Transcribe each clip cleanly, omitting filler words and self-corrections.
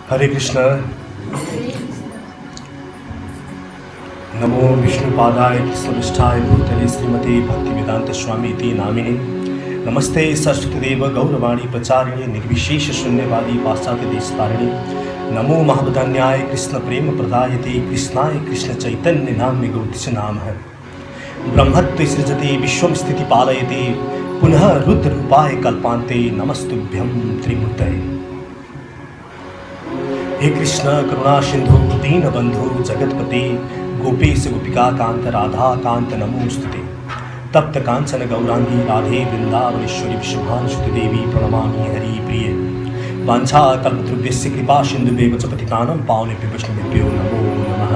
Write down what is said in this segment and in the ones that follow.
हरे कृष्ण। नमो विष्णुपादाय कृष्णनिष्ठाय भूतले श्रीमते भक्तिवेदांत स्वामी इति नामिने। नमस्ते सरस्वतीदेव गौरवाणी प्रचारिणे निर्विशेष शून्यवादी पाश्चात्य देशतारिणे। नमो महावदान्याय कृष्ण प्रेम प्रदायते कृष्णाय कृष्ण चैतन्य नाम्नि गौतिष नाम है। ब्रह्मत्व सृजते विश्वं स्थिति पालयते पुनः रुद्र रूपाय कल्पान्ते नमस्तुभ्यं त्रिमूर्तये। हे कृष्ण करुणा सिंधु दीनबंधु जगतपते गोपेश गोपिका कांत राधा कांत नमोस्तुते। तप्त कांचन गौरांगी राधे वृंदावनेश्वरी विश्वभानुसुते देवी प्रणमामि हरि प्रिय। वांछा कल्पतरुभ्यस्य कृपा सिंधुभ्येव च पतितानां पावनेभ्यो वैष्णवेभ्यो नमो नमः।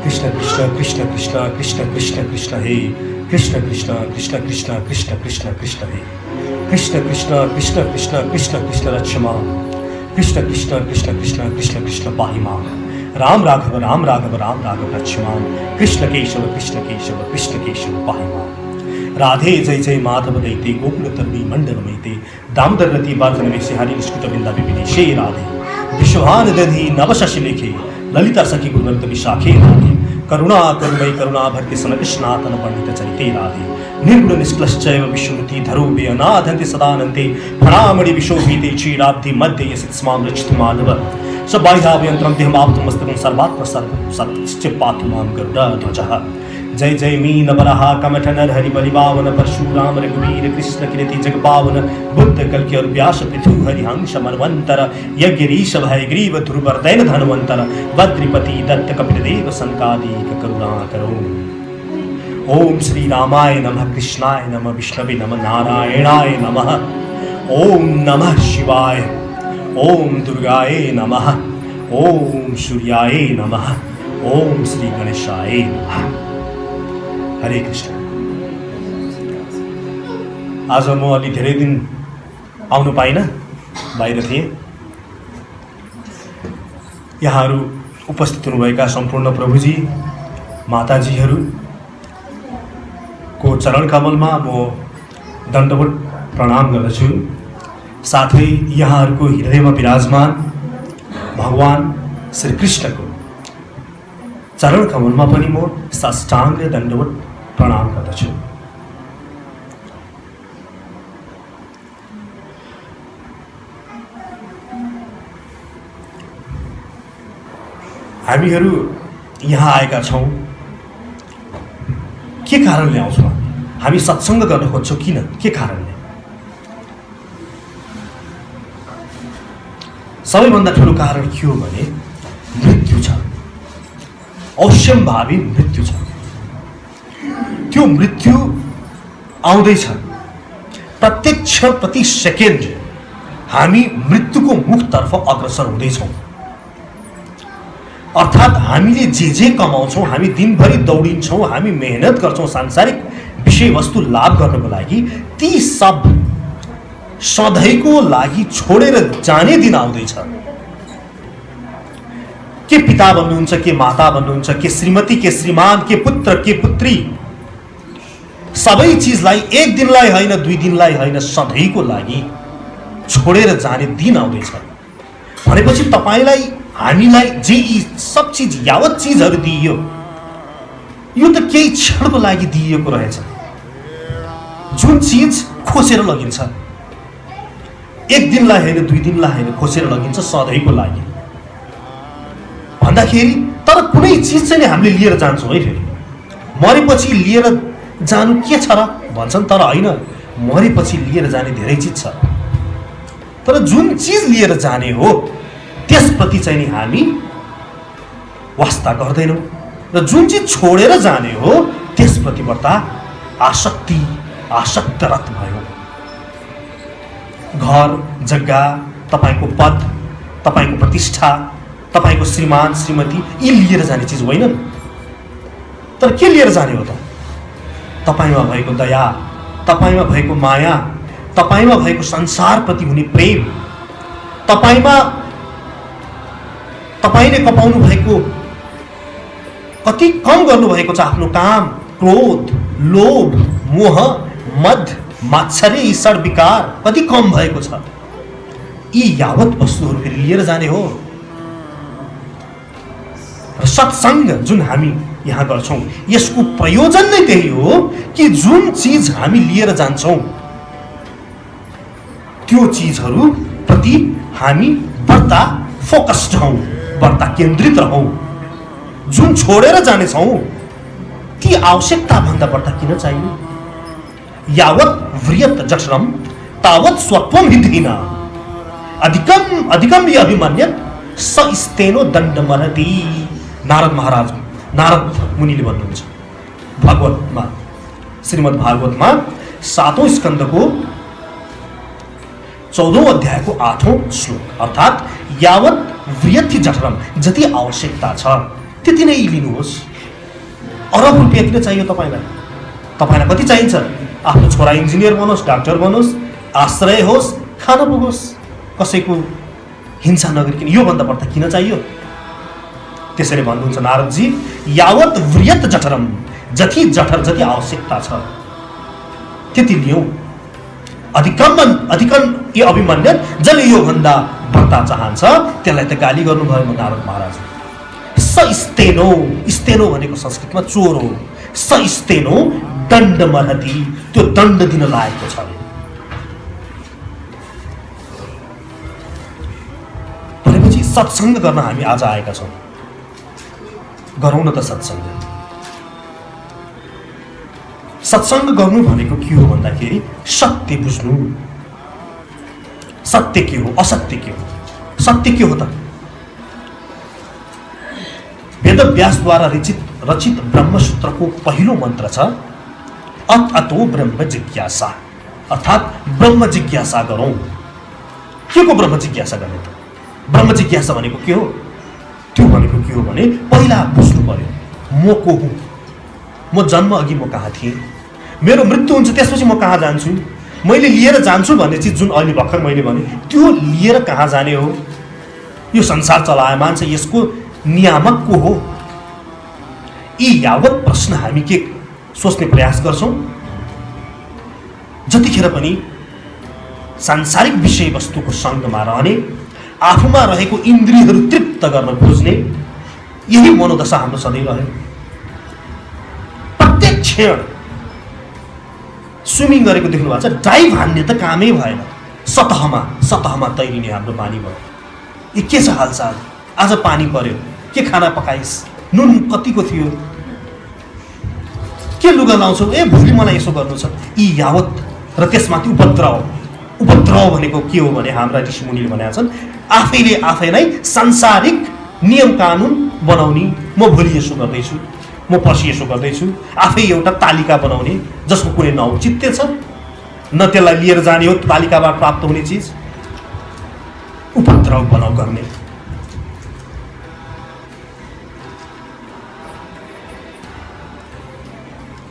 कृष्ण कृष्ण कृष्ण कृष्ण कृष्ण कृष्ण कृष्ण हे कृष्ण कृष्ण कृष्ण कृष्ण कृष्ण कृष्ण कृष्ण हे कृष्ण कृष्ण कृष्ण कृष्ण कृष्ण कृष्ण रक्षमा कृष्ण कृष्ण कृष्ण कृष्ण कृष्ण कृष्ण पाहि मां। राम राघव राम राघव राम राघव रक्षमा कृष्ण केशव कृष्ण केशव पाहि मां। राधे जय जय माधव दैते गोकुल तर्वी मंडल मैते दामोदर रति वर्धन में हरि निष्कृत बिंदा विपिने शे राधे विश्वभान दधि नवशशि लेखे ललिता सखी गुरुवंत विशाखे राधे करुणा करुणै करुणा भर्ति सनकृष्णातन पंडित चरिते राधे निर्गुण निष्क्लश्चैव विश्वमूर्ति धरोभे अनाधन्ते सदानन्ते फणामणि विशोभिते क्षीराब्धि मध्ये यस्मां रक्षतु माधव सबाह्याभ्यन्तरं देहमाप्तमस्तकं सर्वात्म सत्य पातु मां गरुडध्वजः। जय जय मीन वराह कमठ नर हरि बलिवावन परशुराम रघुवीर कृष्ण कीर्ति जगपावन बुद्ध कल्कि और व्यास पृथु हरिहंस मन्वंतर यज्ञरीश भय ग्रीव ध्रुवर्दैन धनवंतर बद्रिपति दत्त कपिल देव संकादिक करुणा करो। ओम श्री रामाय नमः कृष्णाय नमः विष्णवे नमः नारायणाय नमः। ओम नमः शिवाय ओम दुर्गाय नमः ओम सूर्याय नमः ओम श्री गणेशाय नमः। हरे कृष्ण। आज म अलि धेरै दिन आउनु पाइनँ, बाहिर थिएँ। यहाँहरू उपस्थित हुनुभएका सम्पूर्ण प्रभुजी माताजीहरूको चरण कमलमा म दण्डवत प्रणाम गर्दछु। साथै यहाँहरूको हृदयमा विराजमान भगवान श्री कृष्णको चरण कमलमा पनि म साष्टाङ्ग दण्डवत प्रणाम गर्दछु। हामीहरू यहाँ आएका छौँ के कारणले आउँछौँ? हामी सत्सङ्ग गर्न खोज्छौँ किन? के कारणले? सबैभन्दा ठुलो कारण के हो भने मृत्यु छ, अवश्यम्भावी मृत्यु छ। त्यो मृत्यु आउँदैछ। प्रत्येक क्षण प्रति सेकेन्ड हामी मृत्युको मुखतर्फ अग्रसर हुँदैछौँ। अर्थात् हामीले जे कमाउँछौँ, हामी दिनभरि दौडिन्छौँ, हामी मेहनत गर्छौँ सांसारिक विषयवस्तु लाभ गर्नको लागि, ती सब सधैँको लागि छोडेर जाने दिन आउँदैछ। के पिता भन्नुहुन्छ, के माता भन्नुहुन्छ, के श्रीमती, के श्रीमान, के पुत्र, के पुत्री, सबै चिजलाई एक दिनलाई होइन, दुई दिनलाई होइन, सधैँको लागि छोडेर जाने दिन आउँदैछ। भनेपछि तपाईलाई हामीलाई जे यी सब चिज यावत चिजहरू दिइयो, यो त केही क्षणको लागि दिइएको रहेछ। जुन चिज खोसेर लगिन्छ, एक दिनलाई होइन, दुई दिनलाई होइन, खोसेर लगिन्छ सधैँको लागि भन्दाखेरि, तर कुनै चिज चाहिँ हामीले लिएर जान्छौँ है। फेरि मरेपछि लिएर जानु के छ र भन्छन्, तर होइन, मरेपछि लिएर जाने धेरै चिज छ। तर जुन चिज लिएर जाने हो त्यसप्रति चाहिँ नि हामी वास्ता गर्दैनौँ, र जुन चिज छोडेर जाने हो त्यसप्रति बढ्ता आसक्तरत भयो। घर जग्गा, तपाईँको पद, तपाईँको प्रतिष्ठा, तपाईँको श्रीमान श्रीमती, यी लिएर जाने चिज होइनन्। तर के लिएर जाने हो त? तपाईँमा भएको दया, तपाईँमा भएको माया, तपाईँमा भएको संसारप्रति हुने प्रेम, तपाईँले कपाउनु भएको, कति कम गर्नुभएको छ आफ्नो काम, क्रोध, लोभ, मोह, मद, मात्सर्य, ईर्ष्या, विकार कति कम भएको छ। यी यावत वस्तुहरू फेरि लिएर जाने हो। र सत्सङ्ग जुन हामी यहाँ गर्छौँ यसको प्रयोजन नै त्यही हो कि जुन चीज हामी लिएर जान्छौँ त्यो चीजहरू प्रति हामी बढ्ता फोकस्ड हौँ, बढ्ता केन्द्रित रहौँ। जुन छोडेर जानेछौँ ती आवश्यकता भन्दा बढ्ता किन चाहियो? यावत व्रियत जठरम तावत स्वत्वम हितहीन अधिकम अधिकम अभिमन्यत स स्तेनो दण्डमर्हति। नारद मुनिले भन्नुहुन्छ भागवतमा, श्रीमद् भागवतमा 7औं स्कन्धको 14औं अध्यायको 8औं श्लोक, अर्थात् यावत व्रियति जठरम, जति आवश्यकता छ त्यति नै लिनुहोस्। अरब रुपियाँ किन चाहियो तपाईँलाई? तपाईँलाई कति चाहिन्छ? आफ्नो छोरा इन्जिनियर बनोस्, डाक्टर बनोस्, आश्रय होस्, खान पुगोस्, कसैको हिंसा नगरिकन, योभन्दा बढ्ता किन चाहियो? त्यसैले भन्नुहुन्छ नारदजी, यावत व्रियत जठरम, जति जठर जति आवश्यकता छ त्यति लियौँ। अधिकम ये अभिमन्यत, जसले योभन्दा बढ्ता चाहन्छ त्यसलाई त गाली गर्नुभयो नारद महाराज। स स्तेनो, स्तेनो भनेको संस्कृतमा चोर हो। स स्तेनो दण्डमर्हति, त्यो दण्ड दिन लागेको छ। भनेपछि सत्सङ्ग गर्न हामी आज आएका छौँ। गरौँ न त सत्सङ्ग। सत्सङ्ग गर्नु भनेको के हो भन्दाखेरि सत्य बुझ्नु। सत्य के हो, असत्य के हो? सत्य के हो त? वेदव्यासद्वारा रचित ब्रह्मसूत्रको पहिलो मन्त्र छ अतो ब्रह्म जिज्ञासा, अर्थात् ब्रह्म जिज्ञासा गरौँ। के को ब्रह्म जिज्ञासा गर्ने त? ब्रह्म जिज्ञासा भनेको के हो? त्यो भनेको के हो भने पहिला बुझ्नु पर्यो म को हुँ, म जन्म अघि म कहाँ थिएँ, मेरो मृत्यु हुन्छ त्यसपछि म कहाँ जान्छु, मैले लिएर जान्छु भन्ने चिज जुन अहिले भर्खर मैले भने त्यो लिएर कहाँ जाने हो? यो संसार चलायमान छ, यसको नियामक को हो? यी यावत प्रश्न हामी के सोच्ने प्रयास गर्छौँ? जतिखेर पनि सांसारिक विषयवस्तुको सङ्गमा रहने, आफूमा रहेको इन्द्रियहरू तृप्त गर्न खोज्ने, यही मनोदशा हाम्रो सधैँ रह्यो। प्रत्येक क्षण स्विमिङ गरेको देख्नु भएको छ, डाइभ हान्ने त कामै भएन, सतहमा तैरिने हाम्रो बानी भयो। यो के छ हालचाल? आज पानी पर्यो, के खाना पकाइस्, नुन कतिको थियो, के लुगा लाउँछौ, ए भोलि मलाई यसो गर्नु छ, यी यावत। र त्यसमाथि उपद्रव भनेको के हो भने हाम्रा ऋषिमुनिले भनेका छन् आफैले आफैलाई सांसारिक नियम कानुन बनाउने। म भोलि यसो गर्दैछु, म पर्सि यसो गर्दैछु, आफै एउटा तालिका बनाउने जसको कुनै न औचित्य छ न त्यसलाई लिएर जाने हो तालिकाबाट प्राप्त हुने चिज। उपद्रव बनाउ गर्ने।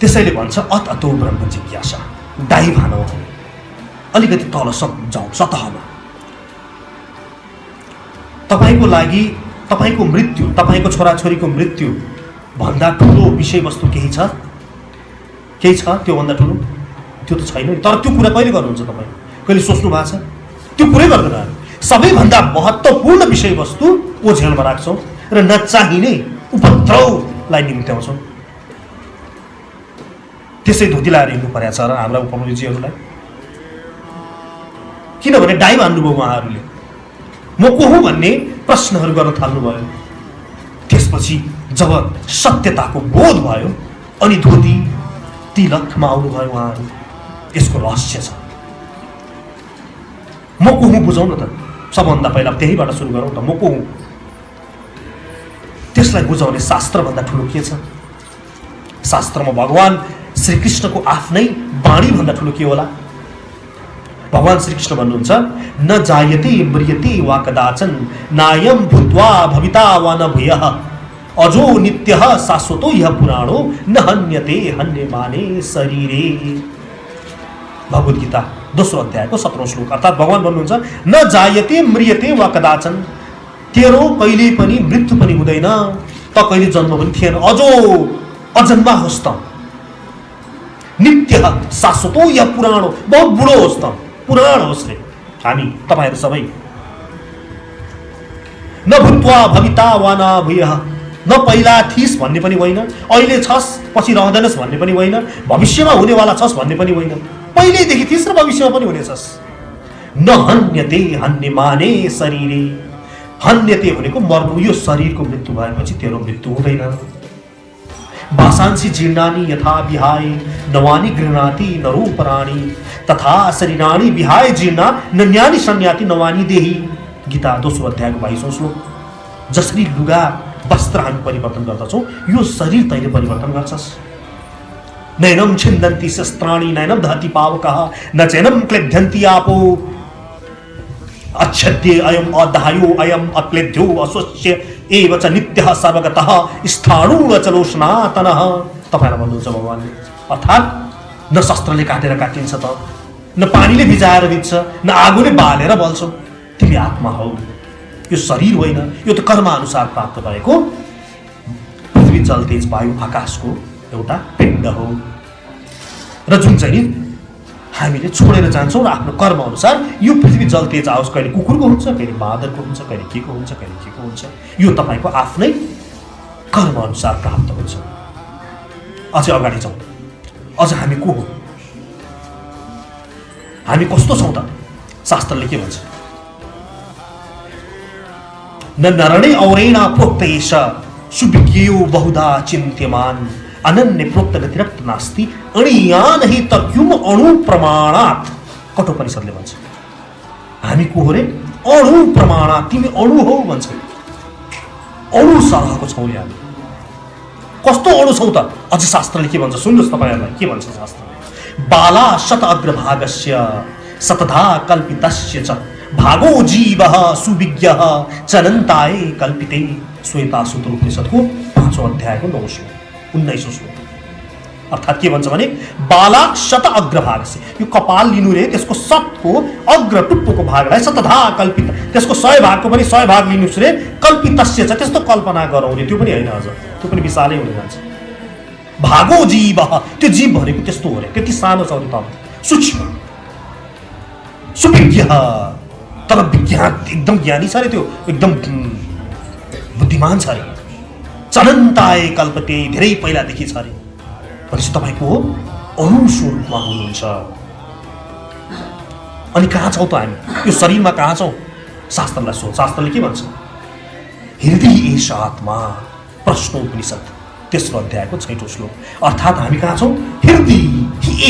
त्यसैले भन्छ अतो ब्रह्म जिज्ञासा, डाइभ हानौँ, अलिकति तल जाउँ, सतहमा। तपाईँको लागि तपाईँको मृत्यु, तपाईँको छोराछोरीको मृत्यु भन्दा ठुलो विषयवस्तु केही छ? केही छ त्योभन्दा ठुलो? त्यो त छैन। तर त्यो कुरा कहिले गर्नुहुन्छ तपाईँ? कहिले सोच्नु भएको छ? त्यो कुरै गर्दैन। सबैभन्दा महत्त्वपूर्ण विषयवस्तु ओझेलमा राख्छौँ र नचाहिने उपद्रवलाई निम्त्याउँछौँ। त्यसै धोती लाएर हिँड्नु परेको छ र हाम्रा उपमन्त्रीजीहरूलाई। किनभने डाइभ हान्नुभयो उहाँहरूले, म को हुँ भन्ने प्रश्नहरू गर्न थाल्नुभयो। त्यसपछि जब सत्यताको बोध भयो अनि धोती तिलकमा आउनुभयो उहाँहरू। यसको रहस्य छ। म को हुँ बुझौँ न त। सबभन्दा पहिला त्यहीबाट सुरु गरौँ त। म को हुँ त्यसलाई बुझाउने शास्त्रभन्दा ठुलो के छ? शास्त्रमा भगवान श्रीकृष्णको आफ्नै वाणी भन्दा ठुलो के होला? भगवान श्रीकृष्ण भन्नुहुन्छ न जायते म्रियते वा कदाचन नायम भूत्वा भविता वा न भूयः अजो नित्यः शाश्वतो यः पुराणो न हन्यते हन्यमाने शरीरे। भगवद् गीता 2 अध्यायको 17औं श्लोक। अर्थात् भगवान भन्नुहुन्छ न जायते म्रियते वा कदाचन, तेरो कहिले पनि मृत्यु पनि हुँदैन, त कहिले जन्म पनि थिएन, अजो अजन्मा होस् त, नित्य शाश्वतो या पुराणो, बहुत बुढो होस् त, पुराण होस् रे। हामी तपाईँहरू सबै न भूत्वा भविता वा न भूयः, न पहिला थिस भन्ने पनि होइन, अहिले छस् पछि रहँदैनस् भन्ने पनि होइन, भविष्यमा हुनेवाला छस् भन्ने पनि होइन, पहिल्यैदेखि थिस र भविष्यमा पनि हुनेछस्। न हन्यते हन्यमाने शरीरे, हन्यते भनेको मर्नु, यो शरीरको मृत्यु भएपछि तेरो मृत्यु हुँदैन। वासांसि जीर्णानि यथा विहाय नवानि गृह्णाति नरोपराणि तथा शरीराणि विहाय जीर्णा नन्यानि संयाति नवानि देहि। गीता 2 अध्यायको 22औं श्लोक। जसरी लुगा वस्त्र हामी परिवर्तन गर्दछौँ, यो शरीर तैँले परिवर्तन गर्छस्। नैनम छिन्दन्ति शस्त्राणि नैनम दहति पावकः न चैनम क्लेद्यन्ति आपो अच्छद्ये अयम अदायो अयम अक्लेद्यो अस्वस्य एव च नित्यः सर्वगतः स्थाणु चलो सनातनः। तपाईलाई भन्नुहुन्छ भगवानले। अर्थात् न शस्त्रले काटेर काटिन्छ त, न पानीले भिजाएर भिज्छ, न आगोले बालेर बल्छ। तिमी आत्मा हौ, यो शरीर होइन। यो त कर्म अनुसार प्राप्त भएको पृथ्वी जल तेज वायु आकाशको एउटा पिण्ड हो, र जुन चाहिँ हामीले छोडेर जान्छौँ र आफ्नो कर्म अनुसार यो पृथ्वी जल तेज आओस्, कहिले कुकुरको हुन्छ, कहिले बाँदरको हुन्छ, कहिले के को हुन्छ, कहिले के को हुन्छ। यो तपाईँको आफ्नै कर्म अनुसार प्राप्त हुन्छ। अझै अगाडि जाउँ। अझ हामी को हो, हामी कस्तो छौँ त? शास्त्रले के भन्छ? न नरणे औरेण प्रोक्तेश सुविज्ञेयो बहुधा चिन्त्यमान अनन्य प्रोक्त गतिरक्त नास्ति अणियान हि तक्युम अणु प्रमाणात्। कठोपनिषदले भन्छ हामी को हो रे? अणु प्रमाणात्। तिमी अणु हो भन्छ। अणु सरहको छौँ नि हामी। कस्तो अणु छौँ त? अझ शास्त्रले के भन्छ सुन्नुहोस् तपाईँहरूलाई। के भन्छ शास्त्रले? बाला शत अग्रभागस्य शतधा कल्पितस्य च भागो जीवः सुविज्ञः चनन्ताय कल्पिते। श्वेतासूत्र उपनिषदको 5औं अध्यायको 9औं श्लोक 19औं श्लोक। अर्थात् के भन्छ भने बाला शत अग्रभागस्य, यो कपाल लिनु रे, त्यसको शतको अग्र टुप्पोको भागलाई शतधा कल्पित, त्यसको 100 भागको पनि 100 भाग लिनु रे कल्पितस्य छ, त्यस्तो कल्पना गरौँ रे। त्यो पनि होइन, अझ त्यो पनि विशालै हुन जान्छ। भागो जीवः, त्यो जीव भनेको त्यस्तो हो रे, त्यति सानो छ नि त, सूक्ष्म सुविज्ञ, तर विज्ञान एकदम ज्ञानी छ रे, त्यो एकदम बुद्धिमान छ रे। चनन्ताय कल्पते, धेरै पहिलादेखि छ रे। भनेपछि तपाईँको अणु स्वरूपमा हुनुहुन्छ। अनि कहाँ छौँ त हामी? यो शरीरमा कहाँ छौँ? शास्त्रलाई सोच। शास्त्रले के भन्छ? हृदय एष आत्मा। प्रश्नोपनिषद 3रो अध्यायको 6औं श्लोक। अर्थात् हामी कहाँ छौँ? हृदय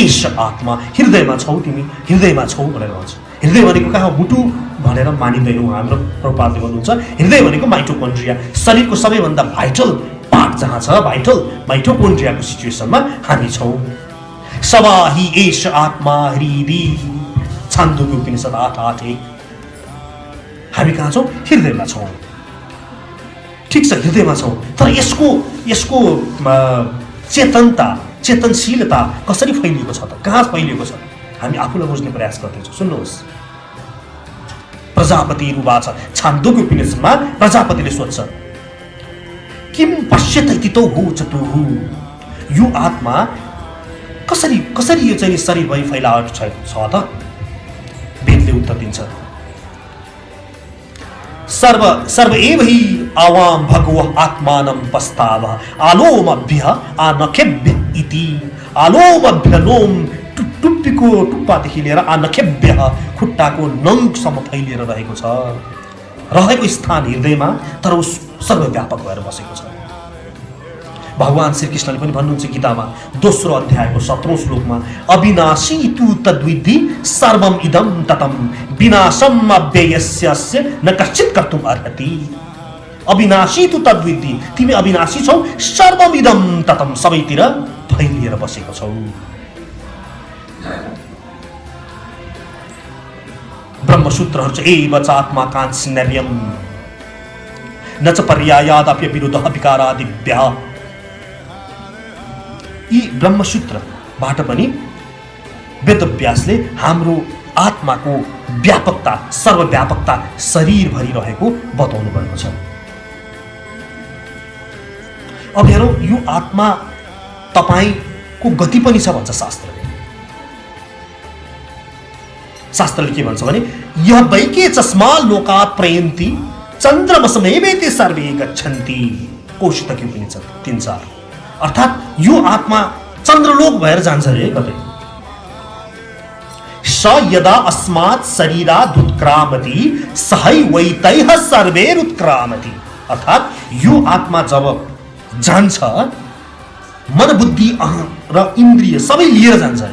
एष आत्मा। हृदयमा छौ तिमी, हृदयमा छौ भनेर भन्छ। हृदय भनेको कहाँ? मुटु भनेर मानिँदैनौँ। हाम्रो प्रभुपादले भन्नुहुन्छ हृदय भनेको माइटोकोन्ड्रिया, शरीरको सबैभन्दा भाइटल पार्ट जहाँ छ, भाइटल माइटोकोन्ड्रियाको सिचुएसनमा हामी छौँ। सवा हि एष आत्मा हृदय। छान्दोग्य उपनिषद 8:8। हामी कहाँ छौँ? हृदयमा छौँ। ठिक छ, हृदयमा छौँ, तर यसको चेतनता, चेतनशीलता कसरी फैलिएको छ त? कहाँ फैलिएको छ? हामी आफूलाई बुझ्ने प्रयास गर्दैछौँ। सुन्नुहोस्, प्रजापति रुवाच। छान्दोग्य उपनिषदमा प्रजापतिले सोध्छ किम पश्यत इति तौ चतुः। यो आत्मा कसरी यो चाहिँ शरीर भई फैलाएको छ त? वेदले उत्तर दिन्छ सर्व एव हि आवाम भगवः आत्मानं पस्तावः आलोमभ्य आनखेभ्य इति। आलोमभ्य लोम टुप्पीको टुप्पादेखि लिएर आनखेभ्य खुट्टाको नङसम्म फैलिएर रहेको छ। रहेको स्थान हृदयमा, तर उस सर्वव्यापक भएर बसेको छ। भगवान श्रीकृष्णले पनि भन्नुहुन्छ गीतामा 2रो अध्यायको 17औं श्लोकमा अविनाशी तु तद्विद्धि सर्वम इदम ततम विनाशम अव्ययस्य न कश्चित् कर्तुम् अर्हति। अविनाशी तु तद्विद्धि, तिमी अविनाशी छौ, सर्वम इदम ततम, सबैतिर फैलिएर बसेको छौ। ब्रह्मसूत्रहरू चाहिँ एव च आत्मा कांस्यन्यर्यम न च पर्यायादप्य विरुद्धः विकारादिभ्यः। यी ब्रह्मसूत्रबाट पनि वेदव्यासले हाम्रो आत्माको व्यापकता, सर्वव्यापकता शरीरभरि रहेको बताउनु भएको छ। अब हेरौँ, यो आत्मा तपाईको गति पनि छ भन्छ शास्त्रले। शास्त्रले के भन्छ भने यह वैके चस्मा लोकात् प्रयन्ति चन्द्रमसमेवेति सर्वे गच्छन्ति। कौशितकी उपनिषद 3:4। अर्थात् यो आत्मा चन्द्रलोक भएर जान्छ रे कतै। स यदा अस्मात् शरीरात् उत्क्रामति सहै वैतैः सर्वैरुत्क्रामति। अर्थात् यो आत्मा जब जान्छ मन बुद्धि र इन्द्रिय सबै लिएर जान्छ।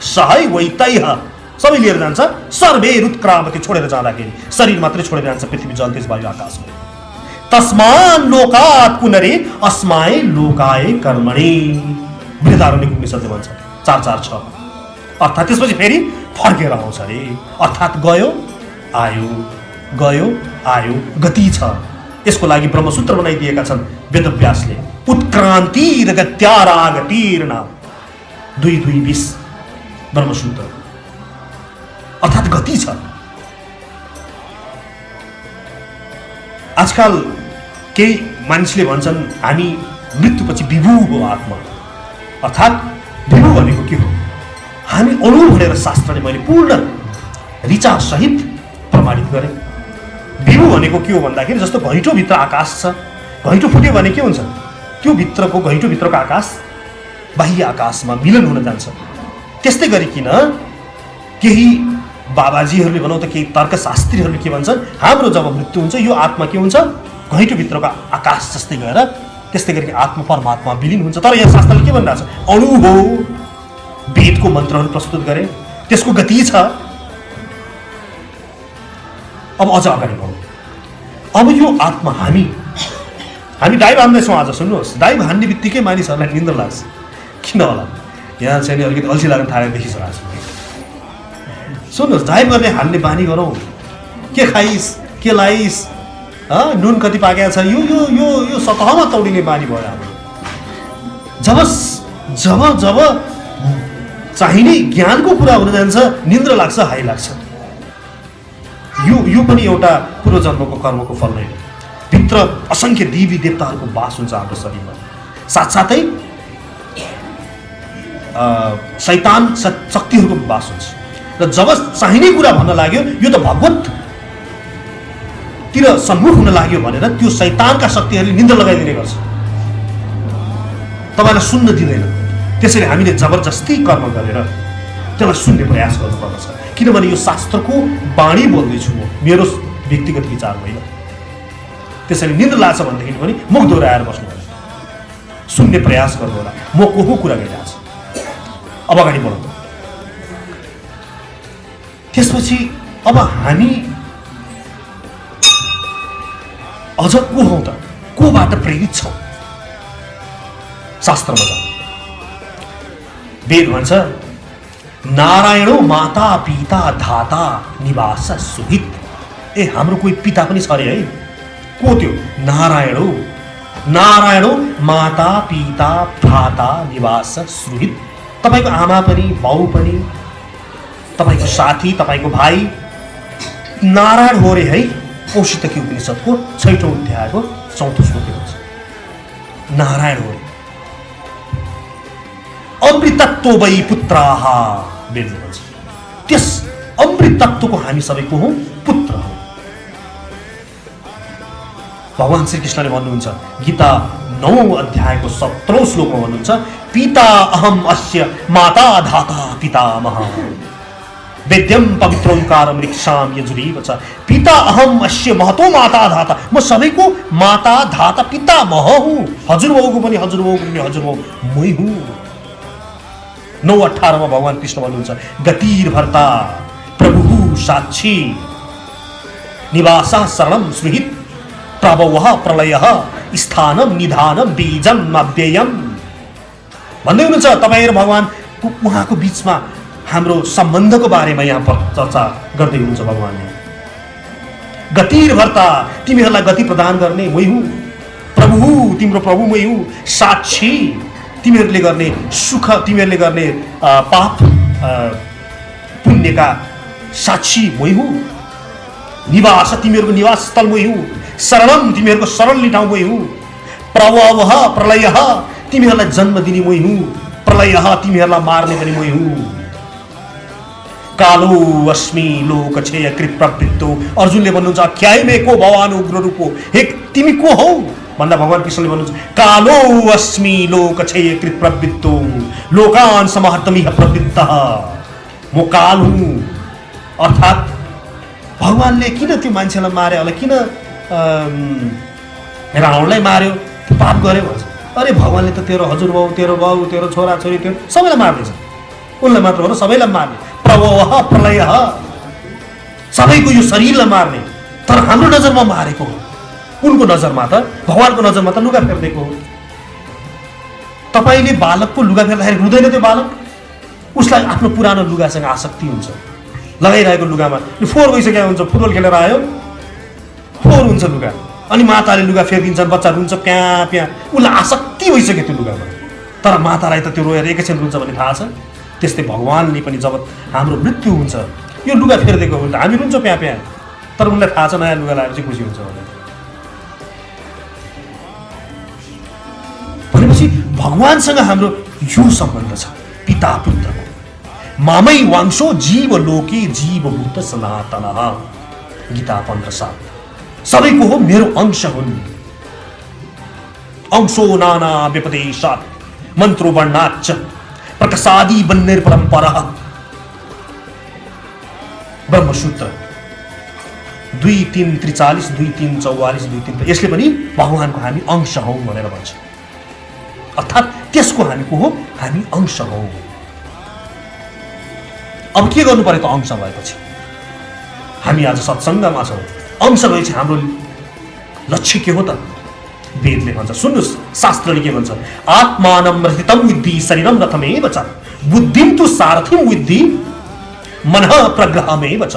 सहै वैतैः सबै लिएर जान्छ, सर्वैरुत्क्रामति छोडेर जाँदाखेरि शरीर मात्रै छोडेर जान्छ, पृथ्वी जल तेज वायु आकाश। तस्मान् लोकात् पुनरे अस्माय लोकाय कर्मणे। बृहदारण्यक उपनिषदले भन्छ 4:4-6। अर्थात् त्यसपछि फेरि फर्केर आउँछ रे। अर्थात् गयो आयो, गयो आयो, गति छ। यसको लागि ब्रह्मसूत्र बनाइदिएका छन् वेदव्यासले। उत्क्रान्तिर गत्यारागतिर्न 2:2-20 ब्रह्मसूत्र। अर्थात् गति छ। आजकल केही मानिसले भन्छन् हामी मृत्युपछि विभू हो आत्मा। अर्थात् विभू भनेको के हो? हामी अणु भनेर शास्त्रले मैले पूर्ण ऋचा सहित प्रमाणित गरेँ। विभू भनेको के हो भन्दाखेरि जस्तो घैँटो भित्र आकाश छ, घैँटो फुट्यो भने के हुन्छ? त्यो भित्रको घैँटो भित्रको आकाश बाह्य आकाशमा मिलन हुन जान्छ। त्यस्तै गरिकन केही बाबाजीहरूले भनौँ त केही तर्कशास्त्रीहरूले के भन्छन्, हाम्रो जब मृत्यु हुन्छ यो आत्मा के हुन्छ? घैँटो भित्रको आकाश जस्तै गएर त्यस्तै गरी आत्मा परमात्मा विलीन हुन्छ। तर यहाँ शास्त्रले के भनिरहेको छ? अणु हो। वेदको मन्त्रहरू प्रस्तुत गरे, त्यसको गति छ। अब अझ अगाडि बढौँ। अब यो आत्मा हामी डाइभ हान्दैछौँ आज। सुन्नुहोस्, डाइभ हान्ने बित्तिकै मानिसहरूलाई निन्द्रा लाग्छ। किन होला? यहाँ चाहिँ अलिकति अल्छी लाग्न थालेर देखिसकेको छु। सुन्नुहोस्, डाइभ गर्ने हान्ने बानी गरौँ। के खाइस्, के लाइस्, नुन कति पाकेको छ, यो यो यो यो सतहमा तौडिने बानी भयो हाम्रो। जब जब चाहिने ज्ञानको कुरा हुन जान्छ निन्द्रा लाग्छ, हाई लाग्छ। यो पनि एउटा पूर्व जन्मको कर्मको फल नै हो। भित्र असङ्ख्य देवी देवताहरूको वास हुन्छ हाम्रो शरीरमा। साथसाथै शैतान शक्तिहरूको वास हुन्छ। र जब चाहिने कुरा भन्न लाग्यो, यो त भगवत तिर सम्मुख हुन लाग्यो भनेर त्यो शैतानका शक्तिहरूले निन्द्रा लगाइदिने गर्छ, तपाईँलाई सुन्न दिँदैन। त्यसैले हामीले जबरजस्ती कर्म गरेर त्यसलाई सुन्ने प्रयास गर्नुपर्दछ। किनभने यो शास्त्रको बाणी बोल्दैछु म, मेरो व्यक्तिगत विचार होइन। त्यसैले निन्द्रा लाग्छ भनेदेखि पनि मुख दोहोऱ्याएर बस्नु होला, सुन्ने प्रयास गर्नु होला म को हो कुरा गरिरहेको छु। अब अगाडि बढौँ। त्यसपछि अब हामी अझ को हौँ त? कोबाट प्रेरित छौँ? शास्त्रमा जाउँ। वेद भन्छ नारायणो माता पिता धाता निवास सुहित। हाम्रो कोही पिता पनि छ अरे है। को त्यो? नारायणो माता पिता भ्राता निवास सुहित। तपाईँको आमा पनि, बाउ पनि, तपाईँको साथी, तपाईँको भाइ नारायण हो रे है। कौशितकी उपनिषदको 6औं अध्यायको 4औं श्लोक हुन्छ। नारायण हो रे। अमृतत्व वै पुत्राः वेदले भन्छ। त्यस अमृत तत्वको हामी सबैको हौँ, पुत्र हौँ। भगवान श्रीकृष्णले भन्नुहुन्छ गीता 9औं अध्यायको 17औं श्लोकमा भन्नुहुन्छ पिता अहम अस्य माता धाता पितामह वेद्यम पवित्रोंकारम ऋक्षाम यजुरीव च। पिता अहम अस्य महतो माता धाता। म सबैको माता धाता पितामह हुँ। हजुरबाउको पनि हजुरबाउको पनि हजुरबाउ मै हुँ। 9:18 में भगवान कृष्ण भन्नुहुन्छ गतिर्भर्ता प्रभु साक्षी निवासा शरणम सुहित प्रभवः प्रलयः स्थानम निधानम बीजम अव्ययम भन्दै हुनुहुन्छ। तपाईहरु भगवान उहाँको बीचमा हाम्रो सम्बन्धको बारेमा यहाँ चर्चा गर्दै हुनुहुन्छ भगवानले। गतिर्भर्ता तिमीहरूलाई गति प्रदान गर्ने मै हुँ। प्रभु तिम्रो प्रभु मै हुँ। साक्षी तिमीहरूले गर्ने सुख तिमीहरूले गर्ने पाप पुण्यका साक्षी मै हुँ। निवास तिमीहरूको निवास स्थल मै हुँ। शरणम तिमीहरूको शरण लिने ठाउँ मै हुँ। प्रभवः प्रलयः तिमीहरूलाई जन्म दिने मै हुँ। प्रलयः तिमीहरूलाई मार्ने पनि मै हुँ। कालो अस्मि लोकक्षय कृत प्रवृत्तो। अर्जुनले भन्नुहुन्छ अख्याइमे को भवान उग्र रूपो, हे तिमी को हौ भन्दा भगवान कृष्णले भन्नुहुन्छ कालो अस्मि लोकक्षय कृत प्रवृत्तो लोकान समाहर्तमिह प्रवृत्तः। म काल हुँ। अर्थात् भगवानले किन त्यो मान्छेलाई मार्यो होला, किन रावणलाई मार्यो, पाप गर्यो भन्छ। अरे भगवानले त तेरो हजुरबाउ, तेरो बाउ, तेरो छोराछोरी, तेरो सबैलाई मार्दैछ। उनलाई मात्र हो र सबैलाई मार्ने, प्रवाह प्रलय सबैको यो शरीरलाई मार्ने। तर हाम्रो नजरमा मारेको हो, उनको नजरमा त, भगवानको नजरमा त लुगा फेर्देको हो। तपाईँले बालकको लुगा फेर्दाखेरि रुँदैन त्यो बालक? उसलाई आफ्नो पुरानो लुगासँग आसक्ति हुन्छ। लगाइरहेको लुगामा फोहोर भइसकेको हुन्छ, फुटबल खेलेर आयो फोहोर हुन्छ लुगा, अनि माताले लुगा फेरिदिन्छन्, बच्चा रुन्छ प्याँ प्याँ, उसलाई आसक्ति भइसक्यो त्यो लुगामा। तर मातालाई त त्यो रोएर एकैछिन रुन्छ भन्ने थाहा छ। त्यस्तै भगवानले पनि जब हाम्रो मृत्यु हुन्छ, यो लुगा फेरिदिएको हुन्छ, हामी रुन्छ प्याँ प्याँ, तर उनलाई थाहा छ नयाँ लुगा लगाएर चाहिँ खुसी हुन्छ भनेपछि भगवानसँग हाम्रो यो सम्बन्ध छ पिता पुत्रको। मामै वांशो जीव लोके जीवभूत सनातनः, गीता 15:7। सबैको हो, मेरो अंश हुन्। अंशो नाना व्यपदेशात् मन्त्रो वर्णाच्च प्रकाशादि वन्नेर परम्परा। ब्रह्मसूत्र 2:3:43, 2:3:44, 2:3। यसले पनि भगवानको हामी अंश हौ भनेर भन्छ। अर्थात् त्यसको हामीको हो, हामी अंश हौ। अब के गर्नु पर्यो त अंश भएपछि? हामी आज सत्सङ्गमा छौँ, अंश भएपछि हाम्रो लक्ष्य के हो त? वेदले भन्छ, सुन्नुहोस् शास्त्रले के भन्छ, आत्मानं रथितं विद्धि शरीरं रथमेव च बुद्धिं तु सारथिं विद्धि मनः प्रग्रहमेव च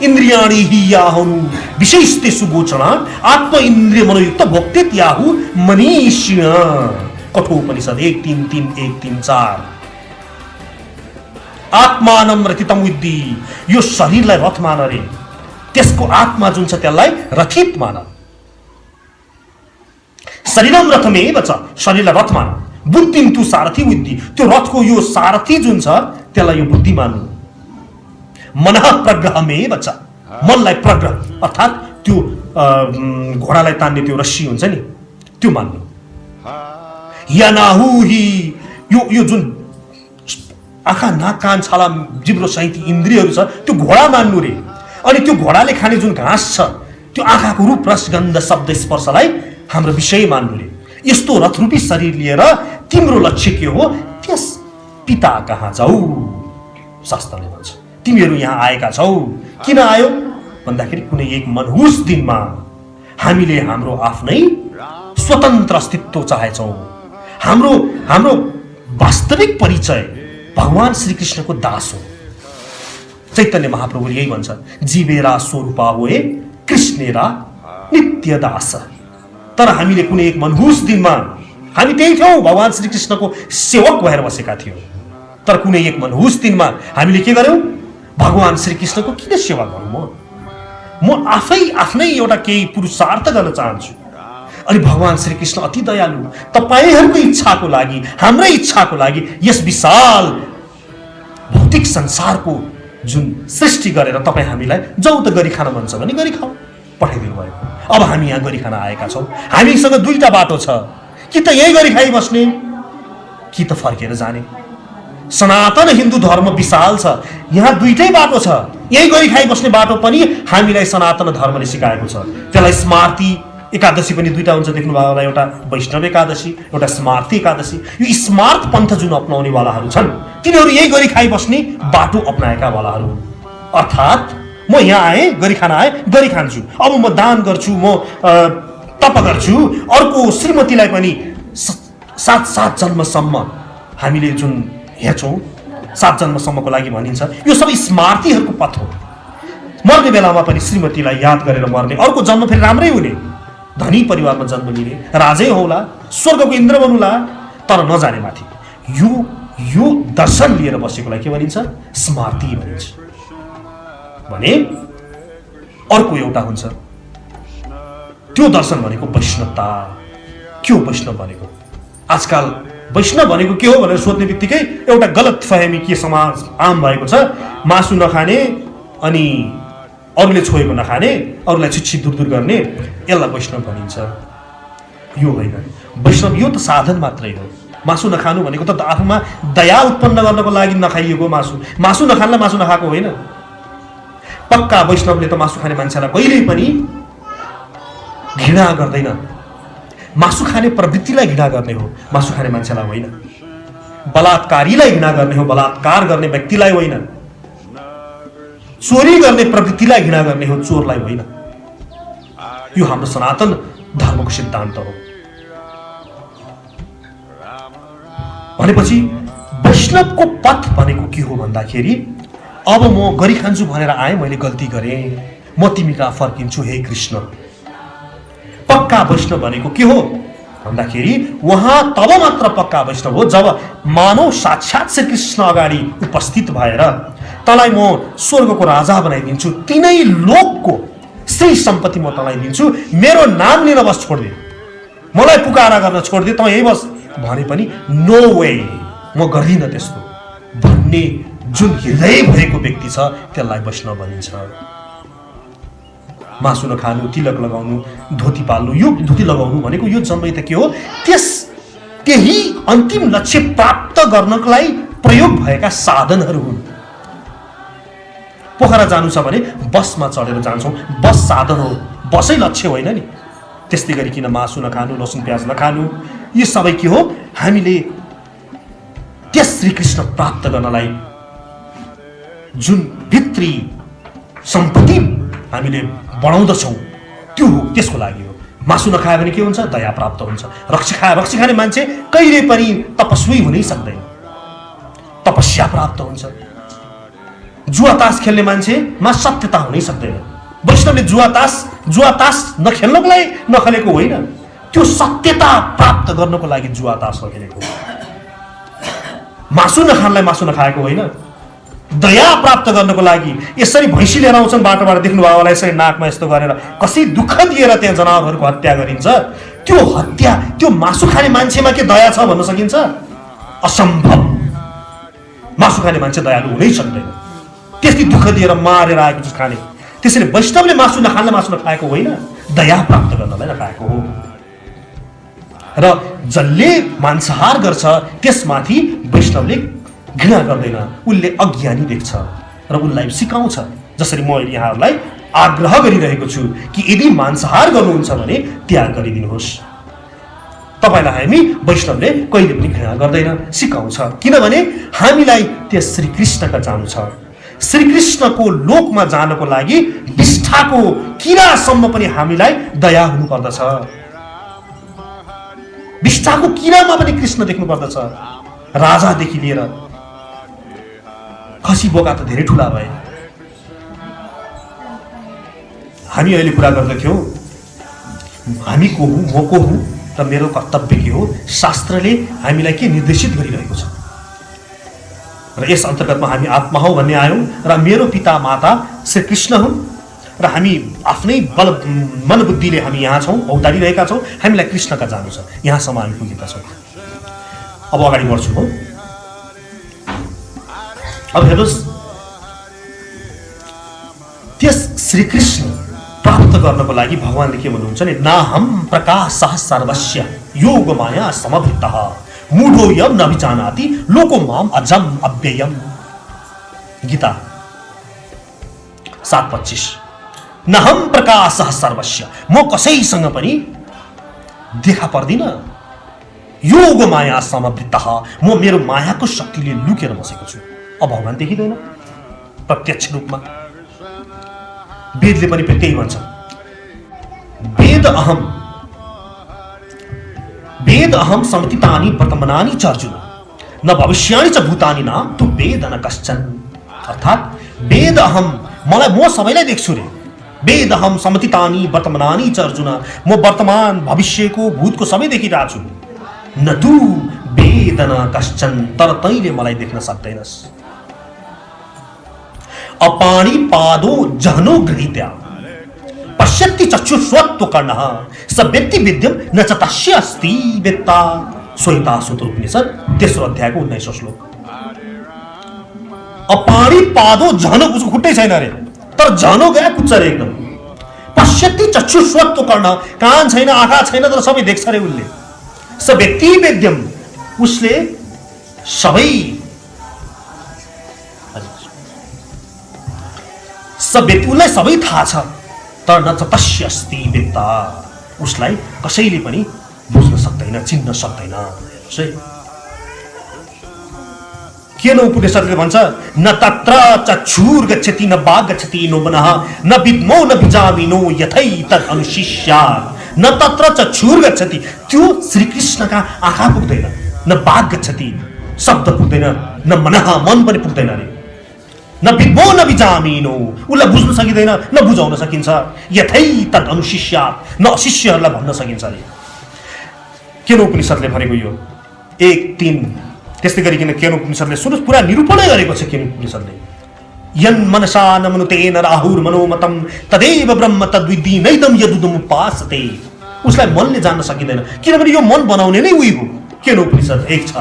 इन्द्रियाणि हि याहुः विशेषतेषु गोचरान् आत्म इन्द्रिय मनोयुक्त भोक्तेत्याहु मनीषिणः। कठोपनिषद 1:3:3-1:3-4। आत्मानं रथितं विद्धि, यो शरीरलाई रथ मान रे, त्यसको आत्मा जुन छ त्यसलाई रथित मान। शरीरम रथमेव च, शरीरलाई रथ मान। बुद्धिं तु सारथि विद्धि, त्यो रथको यो सारथी जुन छ त्यसलाई यो बुद्धि मान्नु। मनः प्रग्रहमेव च, मनलाई प्रग्रह अर्थात् त्यो घोडालाई तान्ने त्यो रस्सी हुन्छ नि, त्यो मान्नु। यनाहु हि, यो जुन आँखा नाक कान छाला जिब्रो सहित इन्द्रियहरू छ त्यो घोडा मान्नु रे। अनि त्यो घोडाले खाने जुन घाँस छ त्यो आँखाको रूप रस गन्ध शब्द स्पर्शलाई हाम्रो विषय मान्नु रे। यस्तो रथरूपी शरीर लिएर तिम्रो लक्ष्य के हो? त्यस पिता कहाँ जाऊ, शास्त्रले भन्छ। तिमीहरू यहाँ आएका छौ, किन आयो भन्दाखेरि कुनै एक मनहुस दिनमा हामीले हाम्रो आफ्नै स्वतन्त्र अस्तित्व चाहेछौँ। हाम्रो वास्तविक परिचय भगवान श्रीकृष्णको दास हो। चैतन्य महाप्रभुले यही भन्छ, जीवेरा स्वरूपा होए कृष्णेरा नित्य दास। तर हामीले कुनै एक मनहुस दिनमा हामी त्यही थियौँ, भगवान श्रीकृष्णको सेवक भएर बसेका थियौँ। तर कुनै एक मनहुस दिनमा हामीले के गर्यौँ? भगवान श्रीकृष्णको किन सेवा गरौँ? म आफ्नै एउटा केही पुरुषार्थ गर्न चाहन्छु। अनि भगवान श्रीकृष्ण अति दयालु, तपाईहरूको इच्छाको लागि, हाम्रै इच्छाको लागि यस विशाल भौतिक संसारको जुन सृष्टि गरेर तपाईँ हामीलाई जाउँ त गरी खान मन छ भने गरी खाऊ पठाइदिनु भएको। अब हामी यहाँ गरी खान आएका छौँ। हामीसँग दुईटा बाटो छ, कि त यही गरी खाइबस्ने, कि त फर्केर जाने। सनातन हिन्दू धर्म विशाल छ, यहाँ दुईटै बाटो छ। यही गरी खाइबस्ने बाटो पनि हामीलाई सनातन धर्मले सिकाएको छ। त्यसलाई स्मार्ती एकादशी पनि दुईटा हुन्छ, देख्नुभयो होला, एउटा वैष्णव एकादशी, एउटा स्मार्ती एकादशी। यो स्मार्ट पन्थ जुन अपनाउने वालाहरू छन् तिनीहरू यही गरी खाइबस्ने बाटो अपनाएका वालाहरू हुन्। अर्थात् म यहाँ आएँ, गरी खान आएँ, गरी खान्छु। अब म दान गर्छु, म तप गर्छु, अर्को श्रीमतीलाई पनि 7 जन्मसम्म हामीले जुन हेर्छौँ 7 जन्मसम्मको लागि भनिन्छ, यो सबै स्मार्तीहरूको पथ हो। मर्ने बेलामा पनि श्रीमतीलाई याद गरेर मर्ने, अर्को जन्म फेरि राम्रै हुने, धनी परिवारमा जन्म लिने, राजै होला, स्वर्गको इन्द्र बनुला, तर नजाने माथि। यो दर्शन लिएर बसेकोलाई के भनिन्छ? स्मार्ती भनिन्छ। भने अर्को एउटा हुन्छ, त्यो दर्शन भनेको वैष्णवता। के हो वैष्णव भनेको? आजकल वैष्णव भनेको के हो भनेर सोध्ने बित्तिकै एउटा गलत फहमी के समाज आम भएको छ, मासु नखाने अनि अरूले छोएको नखाने, अरूलाई छिछि दूर गर्ने, यसलाई वैष्णव भनिन्छ। यो होइन, वैष्णव यो त साधन मात्रै हो। मासु नखानु भनेको त आफूमा दया उत्पन्न गर्नको लागि नखाइएको मासु, मासु नखानलाई मासु नखाएको होइन। पक्का वैष्णवले त मासु खाने मान्छेलाई कहिल्यै पनि घृणा गर्दैन, मासु खाने प्रवृत्तिलाई घृणा गर्ने हो, मासु खाने मान्छेलाई होइन। बलात्कारीलाई घृणा गर्ने हो, बलात्कार गर्ने व्यक्तिलाई होइन। चोरी गर्ने प्रवृत्तिलाई घृणा गर्ने हो, चोरलाई होइन। यो हाम्रो सनातन धर्मको सिद्धान्त हो। भनेपछि वैष्णवको पथ भनेको के हो भन्दाखेरि, अब म गरिखान्छु भनेर आएँ, मैले गल्ती गरेँ, म तिमी कहाँ फर्किन्छु हे कृष्ण। पक्का वैष्णव भनेको के हो भन्दाखेरि उहाँ तब मात्र पक्का वैष्णव हो जब मानव साक्षात श्री कृष्ण अगाडि उपस्थित भएर तँलाई म स्वर्गको राजा बनाइदिन्छु, तिनै लोकको श्री सम्पत्ति म तँलाई दिन्छु, मेरो नाम लिन बस छोडिदिए, मलाई पुकारा गर्न छोडिदिए, तँ यही बस भने पनि नो वे, म गर्दिनँ त्यस्तो भन्ने जुन हृदय भएको व्यक्ति छ त्यसलाई वैष्णव भनिन्छ। मासु नखानु, तिलक लगाउनु, धोती पाल्नु, यो धोती लगाउनु भनेको यो जम्मै त के हो, त्यही अन्तिम लक्ष्य प्राप्त गर्नको लागि प्रयोग भएका साधनहरू हुन्। पोखरा जानु छ भने बसमा चढेर जान्छौँ, बस साधन हो, बसै लक्ष्य होइन नि। त्यस्तै गरी किन मासु नखानु, लसुन प्याज नखानु, यो सबै के हो, हामीले त्यस श्रीकृष्ण प्राप्त गर्नलाई जुन भित्री सम्पत्ति हामीले बढाउँदछौँ त्यो हो, त्यसको लागि हो। मासु नखायो भने के हुन्छ, दया प्राप्त हुन्छ। रक्सी खाने मान्छे कहिले पनि तपस्वी हुनै सक्दैन, तपस्या प्राप्त हुन्छ। जुवा तास खेल्ने मान्छेमा सत्यता हुनै सक्दैन। वैष्णवले जुवा तास नखेल्नको लागि नखेलेको होइन, त्यो सत्यता प्राप्त गर्नको लागि जुवा तास नखेलेको। मासु नखानलाई मासु नखाएको होइन, दया प्राप्त गर्नको लागि। यसरी भैँसी लिएर आउँछन् बाटोबाट, देख्नु भयो होला, यसरी नाकमा यस्तो गरेर कसै दुःख दिएर त्यहाँ जनावरहरूको हत्या गरिन्छ। त्यो हत्या, त्यो मासु खाने मान्छेमा के दया छ भन्न सकिन्छ? असम्भव। मासु खाने मान्छे दयालु हुनै सक्दैन, त्यति दुःख दिएर मारेर आएको चिज खाने। त्यसैले वैष्णवले मासु नखानलाई मासु नखाएको होइन, दया प्राप्त गर्नलाई नखाएको हो। र जसले मांसाहार गर्छ त्यसमाथि वैष्णवले घृणा गर्दैन, उसले अज्ञानी देख्छ र उसलाई सिकाउँछ। जसरी म यहाँहरूलाई आग्रह गरिरहेको छु कि यदि मांसाहार गर्नुहुन्छ भने त्याग गरिदिनुहोस्। तपाईलाई हामी वैष्णवले कहिले पनि घृणा गर्दैन, सिकाउँछ। किनभने हामीलाई त्यस श्रीकृष्णका जानु छ। श्रीकृष्णको लोकमा जानको लागि विष्ठाको किरासम्म पनि हामीलाई दया हुनुपर्दछ। विष्ठाको किरामा पनि कृष्ण देख्नु पर्दछ। राजादेखि लिएर खसी बोका त धेरै ठुला भए। हामी अहिले कुरा गर्दथ्यौँ, हामी को हुँ, म को हुँ र मेरो कर्तव्य के हो, शास्त्रले हामीलाई के निर्देशित गरिरहेको छ। र यस अन्तर्गतमा हामी आत्मा हौ भन्ने आयौँ र मेरो पिता माता श्री कृष्ण हुन् र हामी आफ्नै बल मन बुद्धिले हामी यहाँ छौँ, औतारिरहेका छौँ। हामीलाई कृष्णका जानु छ, यहाँसम्म हामी पुगेका छौँ। अब अगाडि बढ्छु हो। अब हेर्नुहोस्, त्यस श्रीकृष्ण प्राप्त गर्नको लागि भगवानले के भन्नुहुन्छ नि, नाहम प्रकाशः सर्वस्य योग माया समवृत्तः मूढोऽयं न विजानाति लोको माम अजम अव्ययम्। गीता 7:25। नहम प्रकाशः सर्वस्य, म कसैसँग पनि देखा पर्दिन। योग माया समवृत्तः, म मेरो मायाको शक्तिले लुकेर बसेको छु। अब भगवान देखिँदैन प्रत्यक्ष रूपमा। वेदले पनि त्यही भन्छ, वेद अहम समतितानि वर्तमानानि च अर्जुन न भविष्याणि च भूतानि न तु वेद न कश्चन। अर्थात् वेद अहम, मलाई म सबैलाई देख्छु रे। वेद अहम समतितानि वर्तमानानि च अर्जुन, म वर्तमान भविष्यको भूतको सबै देखिरहेको छु। न तु वेद न कश्चन, तर तैँले मलाई देख्न सक्दैनस्। अपाणि पादो जहनो गृहीत्या पश्यति चक्षुष्वत्व कर्णः स वेत्ति विद्यम न च तस्य अस्ति वेत्ता। श्वेताश्वतर उपनिषद 3रो अध्यायको 19औं श्लोक। अपाणी पादो झनो, उसको खुट्टै छैन अरे, तर झनो गया कुच्चा रे एकदम। पश्यति चक्षुष्वत्व कर्ण, कान छैन आँखा छैन तर सबै देख्छ रे उसले। स व्यक्ति वेद्यम, उसले सबै उसलाई सबै थाहा छ, तर न तस्य अस्ति वेत्ता, उसलाई कसैले पनि बुझ्न सक्दैन, चिन्न सक्दैन। किन उपनिषदले भन्छ न तत्र चक्षुर गच्छति न बाघ गच्छति नो मनः न विद्मो न बिजामिनो यथै तद अनुशिष्यात्। न तत्र चक्षुर गच्छति, त्यो श्रीकृष्णका आँखा पुग्दैन, न बाघ गच्छति शब्द पुग्दैन, न मनः मन पनि पुग्दैन अरे, न विद्मो न बिजामिनो, उसलाई बुझ्न सकिँदैन न बुझाउन सकिन्छ। यथै तद अनुशिष्यात्, न शिष्यहरूलाई भन्न सकिन्छ अरे। किन उपनिषदले भनेको यो 1-3। त्यस्तै गरिकन केन उपनिषदले सुन्नुहोस् पुरा निरूपणै गरेको छ। केन उपनिषदले यन् मनसा न मनुतेन राहुर मनोमतम तदेव ब्रह्म तद्विद्धि नैदम यदुदम उपासते। उसलाई मनले जान्न सकिँदैन, किनभने यो मन बनाउने नै उही हो। केन उपनिषद 1 छ।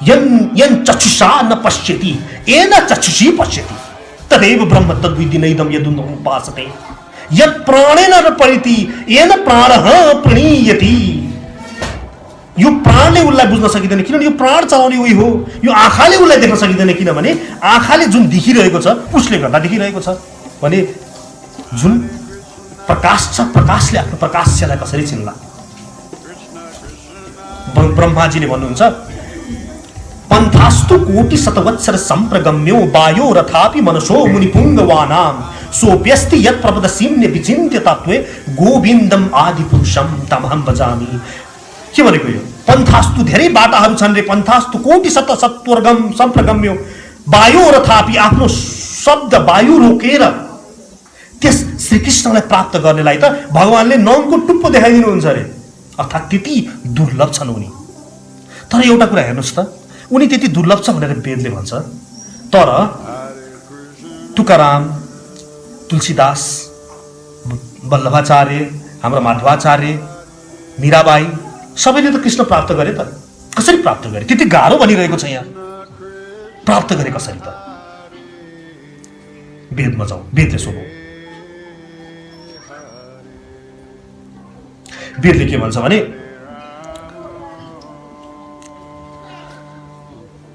यन् चक्षुषा न पश्यति येन चक्षुषी पश्यति तदेव ब्रह्म तद्विद्धि नैदम यदुदम उपासते। यत् प्राणेन न परिति येन प्राणः प्रणीयति। यो प्राणले उसलाई बुझ्न सकिँदैन, किनभने यो प्राण चलाउने उही हो। यो आँखाले उसलाई देख्न सकिँदैन, किनभने आँखाले जुन देखिरहेको छ उसले गर्दा देखिरहेको छ भने जुन प्रकाश छ, प्रकाशले आफ्नो प्रकाशलाई कसरी चिन्ला। ब्रह्माजीले भन्नुहुन्छ पन्थास्तु कोटि शतवत्सर सम्प्रगम्यो वायो रथापि मनसो मुनिपुङ्गवानाम सोप्यस्ति यत् प्रपदसिम्य विचिन्त्य तत्त्वे गोविन्दम आदि पुरुषम तमहं भजामि। के भनेको यो? पन्थास्तु धेरै बाटाहरू छन् रे, पन्थास्तु कोटि सत्वर्गम सम्प्रगम्यो वायो रथापि, आफ्नो शब्द वायु रोकेर त्यस श्रीकृष्णलाई प्राप्त गर्नेलाई त भगवानले नङको टुप्पो देखाइदिनुहुन्छ अरे। अर्थात् त्यति दुर्लभ छन् उनी। तर एउटा कुरा हेर्नुहोस् त, उनी त्यति दुर्लभ छ भनेर वेदले भन्छ, तर तुकाराम, तुलसीदास, वल्लभाचार्य, हाम्रो माधवाचार्य, मीराबाई सबैले त कृष्ण प्राप्त गरे त। कसरी प्राप्त गरे? त्यति गाह्रो भनिरहेको छ यहाँ। प्राप्त गरे कसरी त? वेदमा जाउँ, वेदले सोधौँ। वेदले के भन्छ भने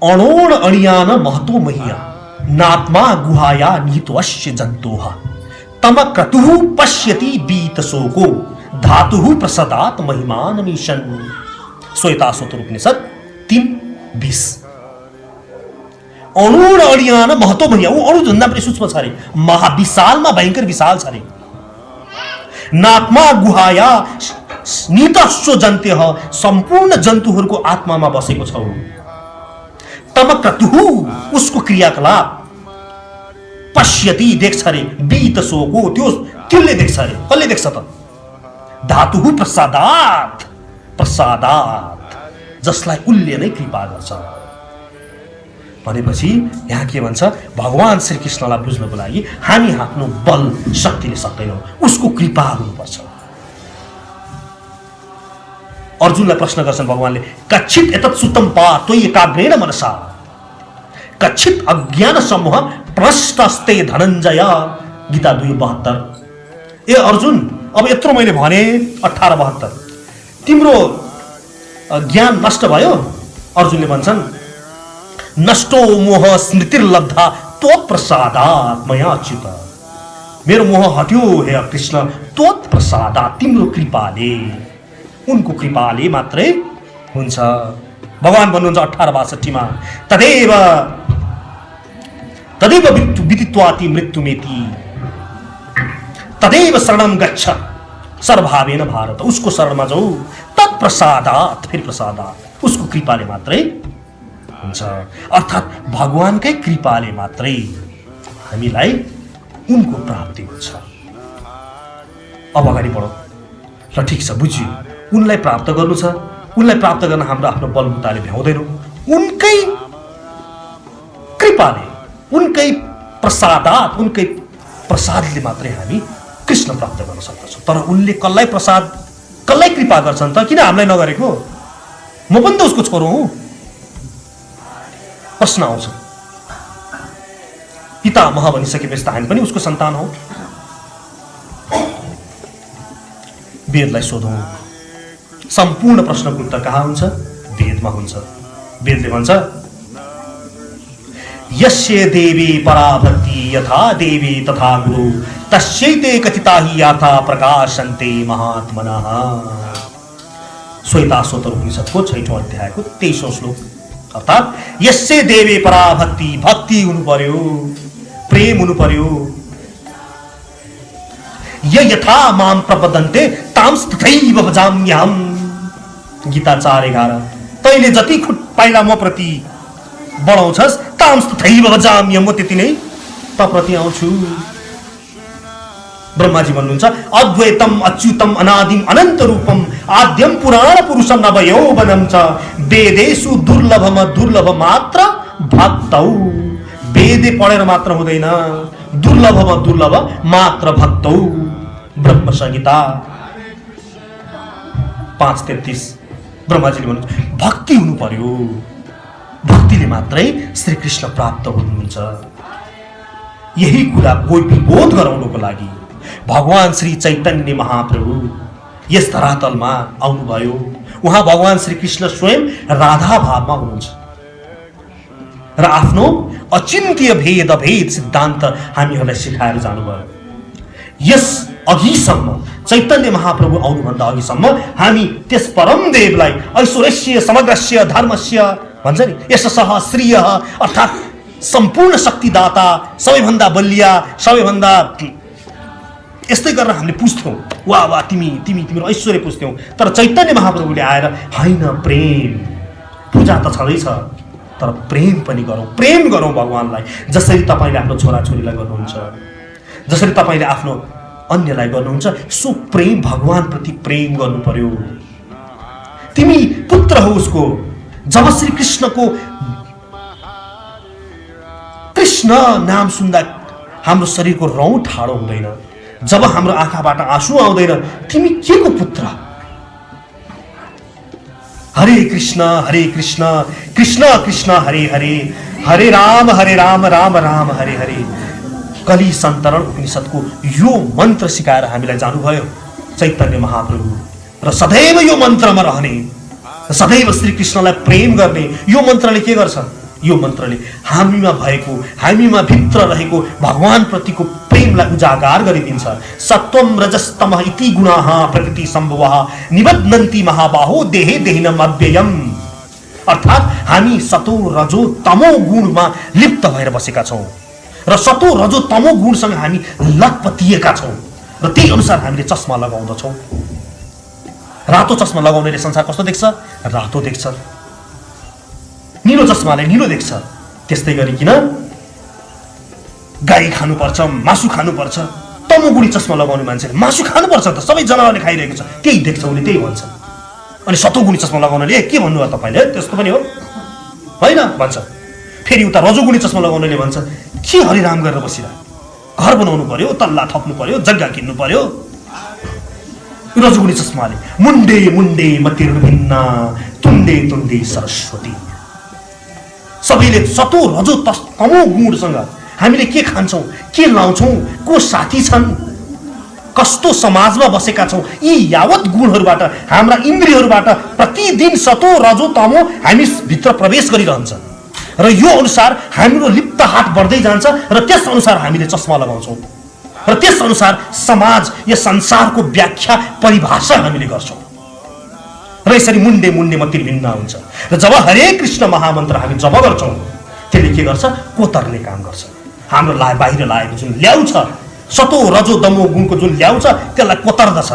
अणोण अणियान महतो महिया नात्मा गुहाया निहितोऽस्य जन्तोः तमक्रतुः पश्यति बीतशोको धातुः प्रसदात् महिमानमीशन्। श्वेताश्वतर उपनिषद 3:20। अणुण अणियान महतो महिया, ऊ अणु भन्दा पनि सूक्ष्म छ अरे, महाविशालमा भयंकर विशाल छ अरे। नात्मा गुहाया निहितस्य जन्तः, सम्पूर्ण जन्तुहरूको आत्मामा बसेको छ। तमक्रतुः, उसको क्रियाकलाप, पश्यति देख्छ अरे, बीतशोको त्यसले देख्छ अरे। कसले देख्छ त? धातुः प्रसादात्, प्रसादात्, जसलाई उसले नै कृपा गर्छ। भनेपछि यहाँ के भन्छ, भगवान श्रीकृष्णलाई बुझ्नको लागि हामी आफ्नो बल शक्तिले सक्दैनौँ, उसको कृपा हुनुपर्छ। अर्जुनलाई प्रश्न गर्छन् भगवानले, कच्छित एतत् सुतम पा त्वयि एकाग्रेण मनसा कच्छित अज्ञान समूह प्रष्टस्ते धनञ्जय। गीता 2:72। ए अर्जुन, अब यत्रो मैले भने 18:72, तिम्रो ज्ञान नष्ट भयो? अर्जुनले भन्छन् नष्टो मोह स्मृतिर्लब्धा त्वत्प्रसादात् मया च्युत। मेरो मोह हट्यो हे कृष्ण त्वत्प्रसादात्, तिम्रो कृपाले, उनको कृपाले मात्रै हुन्छ। भगवान भन्नुहुन्छ 18:62 तदेव तदेव विदित्वाति मृत्युमेति तदेव शरणं गच्छ सर्वभावेन भारत। उसको शरणमा जाऊ, तत्प्रसादात्, फिर प्रसादात्, उसको कृपाले मात्रै हुन्छ। अर्थात् भगवानकै कृपाले मात्रै हामीलाई उनको प्राप्ति हुन्छ। अब अगाडि बढौँ। ल ठिक छ, बुझ्यो, उनलाई प्राप्त गर्नु छ। उनलाई प्राप्त गर्न हाम्रो आफ्नो बलबुताले भ्याउँदैनौँ, उनकै कृपाले, उनकै प्रसादात्, उनकै प्रसादले मात्रै हामी कृष्ण प्राप्त गर्न सक्दछौँ। तर उनले कसलाई कृपा गर्छन् त? किन हामीलाई नगरेको? म पनि त उसको छोरो हुँ। प्रश्न आउँछ। पितामह भनिसकेपछि त हामी पनि उसको सन्तान हौ। वेदलाई सोधौँ, सम्पूर्ण प्रश्नको उत्तर कहाँ हुन्छ? वेदमा हुन्छ। वेदले भन्छ, यस्य देवी पराभक्ति यथा देवी तथा गुरु तस्यैते कथिता हि अर्था प्रकाशन्ते महात्मनः। श्वेताश्वतर उपनिषदको 6औं अध्यायको 23औं श्लोक। अर्थात् यस्य देवी पराभक्ति, भक्ति हुनु पर्यो, प्रेम हुनु पर्यो। य यथा माम प्रपदन्ते तांस्तथैव भजाम्यहम्। गीता 4:11। तैले जति पाइला म प्रति बढाउँछस् तांस्तथैव भजाम्यहम्, म त्यति नै त प्रति आउँछु। ब्रह्माजी भन्नुहुन्छ, अद्वैतम अच्युतम अनादिम अनन्त रूपम आद्यम पुराण पुरुषम नवयौवनम च वेदेषु दुर्लभम दुर्लभ मात्र भक्तौ। वेदे पढेर मात्र हुँदैन, दुर्लभम दुर्लभ मात्र भक्तौ। ब्रह्म संहिता 5:33। ब्रह्माजीले भन्नुहुन्छ, भक्ति हुनु पर्यो, भक्तिले मात्रै श्री कृष्ण प्राप्त हुनुहुन्छ। यही कुरा कोही बोध गराउनको लागि भगवान श्री चैतन्य महाप्रभु यस धरातलमा आउनुभयो। उहाँ भगवान श्री कृष्ण स्वयं राधा भावमा हुनुहुन्छ र आफ्नो अचिन्त्य भेद अभेद सिद्धान्त हामीहरूलाई सिकाएर जानुभयो। यस अघिसम्म चैतन्य महाप्रभु आउनुभन्दा अघिसम्म हामी त्यस परम देवलाई ऐश्वर्यस्य समग्रस्य धर्मस्य भन्छ नि, यशसः श्रिय अर्थात् सम्पूर्ण शक्तिदाता, सबैभन्दा बलिया, सबैभन्दा यस्तै गरेर हामीले पुज्थ्यौँ। वाह वाह तिम्रो ऐश्वर्य पुज्थ्यौँ। तर चैतन्य महाप्रभुले आएर होइन, प्रेम पूजा त छँदैछ, तर प्रेम पनि गरौँ, प्रेम गरौँ भगवानलाई। जसरी तपाईँले आफ्नो छोराछोरीलाई गर्नुहुन्छ, जसरी तपाईँले आफ्नो अन्यलाई गर्नुहुन्छ, सो प्रेम भगवानप्रति प्रेम गर्नु पर्यो। तिमी पुत्र हो उसको। जब श्री कृष्णको कृष्ण नाम सुन्दा हाम्रो शरीरको रौँ ठाडो हुँदैन, जब हाम्रो आँखाबाट आँसु आउँदैन, तिमी के को पुत्र? हरे कृष्ण कृष्ण कृष्ण हरे हरे, हरे राम राम राम हरे हरे। कली सन्तरण उपनिषदको यो मन्त्र सिकाएर हामीलाई जानुभयो चैतन्य महाप्रभु, र सदैव यो मन्त्रमा रहने, सदैव श्री कृष्णलाई प्रेम गर्ने। यो मन्त्रले के गर्छ? यो मन्त्रले हामीमा भएको, हामीमा भित्र रहेको भगवान प्रतिको प्रेमलाई उजागर गरिदिन्छ। सत्वम रजस्तमः इति गुणाः प्रकृति सम्भवः निबध्नन्ति महाबाहो देहे देहिनम अव्ययम्। अर्थात् हामी सतो रजो तमो गुणमा लिप्त भएर बसेका छौँ र सतो रजो तमो गुणसँग हामी लतपतिएका छौँ र त्यही अनुसार हामीले चस्मा लगाउँदछौँ। रातो चस्मा लगाउनेले संसार कस्तो देख्छ? रातो देख्छ। नीलो चस्माले नीलो देख्छ। त्यस्तै गरिकन गाई खानुपर्छ, मासु खानुपर्छ, तमोगुणी चस्मा लगाउने मान्छेले मासु खानुपर्छ त, सबै जनावरले खाइरहेको छ, त्यही देख्छ उनी, त्यही भन्छ। अनि सतोगुणी चस्मा लगाउनेले के भन्नुभयो तपाईँले? त्यस्तो पनि हो होइन भन्छ। फेरि उता रजोगुणी चस्मा लगाउनेले भन्छ, के हरिराम गरेर बसिरह, घर बनाउनु पर्यो, तल्ला थप्नु पर्यो, जग्गा किन्नु पर्यो। रजोगुणी चस्माले मुन्डे मुन्डे मतिर्भिन्न तुण्डे तुण्डे सरस्वती। सबैले सतो रजो तमो गुणसँग हामीले के खान्छौँ, के लाउँछौँ, को साथी छन्, कस्तो समाजमा बसेका छौँ, यी यावत गुणहरूबाट, हाम्रा इन्द्रियहरूबाट प्रतिदिन सतो रजो तमो हामी भित्र प्रवेश गरिरहन्छ र यो अनुसार हाम्रो लिप्त हात बढ्दै जान्छ र त्यस अनुसार हामीले चस्मा लगाउँछौँ र त्यस अनुसार समाज या संसारको व्याख्या परिभाषा हामीले गर्छौँ र यसरी मुन्डे मुन्डे मतिर्भिन्न हुन्छ। र जब हरे कृष्ण महामन्त्र हामी जप गर्छौँ, त्यसले के गर्छ? कोतर्ने काम गर्छ। हाम्रो बाहिर लागेको जुन ल्याउँछ, सतो रजो तमो गुणको जुन ल्याउँछ, त्यसलाई कोतर्दछ,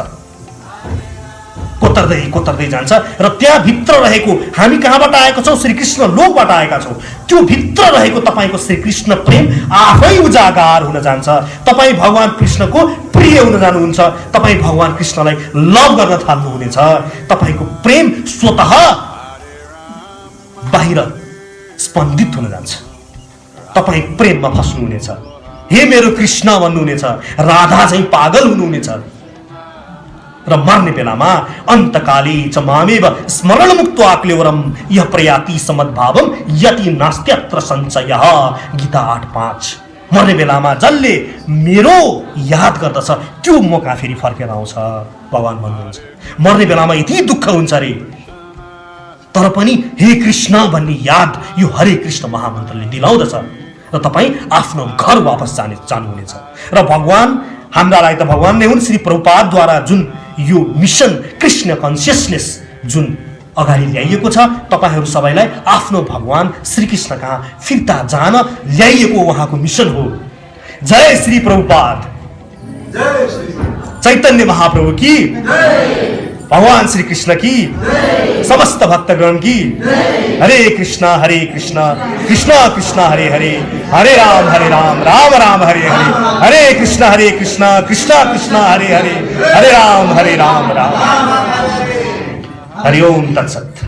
कोतर्दै जान्छ र त्यहाँ भित्र रहेको, हामी कहाँबाट आएका छौँ? श्री कृष्ण लोकबाट आएका छौँ। त्यो भित्र रहेको तपाईँको श्री कृष्ण प्रेम आफै उजागर हुन जान्छ। तपाईँ भगवान कृष्णको प्रिय हुन जानुहुन्छ, तपाईँ भगवान कृष्णलाई लभ गर्न थाल्नुहुनेछ। तपाईँको प्रेम स्वतः बाहिर स्पन्दित हुन जान्छ, तपाईँ प्रेममा फस्नुहुनेछ। हे मेरो कृष्ण भन्नुहुनेछ, राधा चाहिँ पागल हुनुहुनेछ र मर्ने बेलामा अन्तकाले च मामेव स्मरण मुक्त्वा क्लेवरम यह प्रयाति समद्भावम यति नास्त्यत्र संशयः। गीता 8:5। मर्ने बेलामा जसले मेरो याद गर्दछ त्यो मौका फेरि फर्केर आउँछ भगवान भन्नुहुन्छ। मर्ने बेलामा यति दुःख हुन्छ रे, तर पनि हे कृष्ण भन्ने याद यो हरे कृष्ण महामन्त्रले दिलाउँदछ र तपाईँ आफ्नो घर वापस जानुहुनेछ। र भगवान हाम्रालाई त भगवान नै हुन्। श्री प्रभुपादद्वारा जुन यो मिसन कृष्ण कन्सियसनेस जुन अगाडि ल्याइएको छ, तपाईहरू सबैलाई आफ्नो भगवान श्रीकृष्ण कहाँ फिर्ता जान ल्याइएको उहाँको मिसन हो। जय श्री प्रभुपाद, चैतन्य महाप्रभु की, भगवान श्री कृष्ण की, समस्त भक्तगण की। हरे कृष्णा कृष्ण कृष्ण हरे हरे, हरे राम राम राम हरे हरे, हरे कृष्ण कृष्ण कृष्ण हरे हरे, हरे राम राम। हरि ओम तत्सत।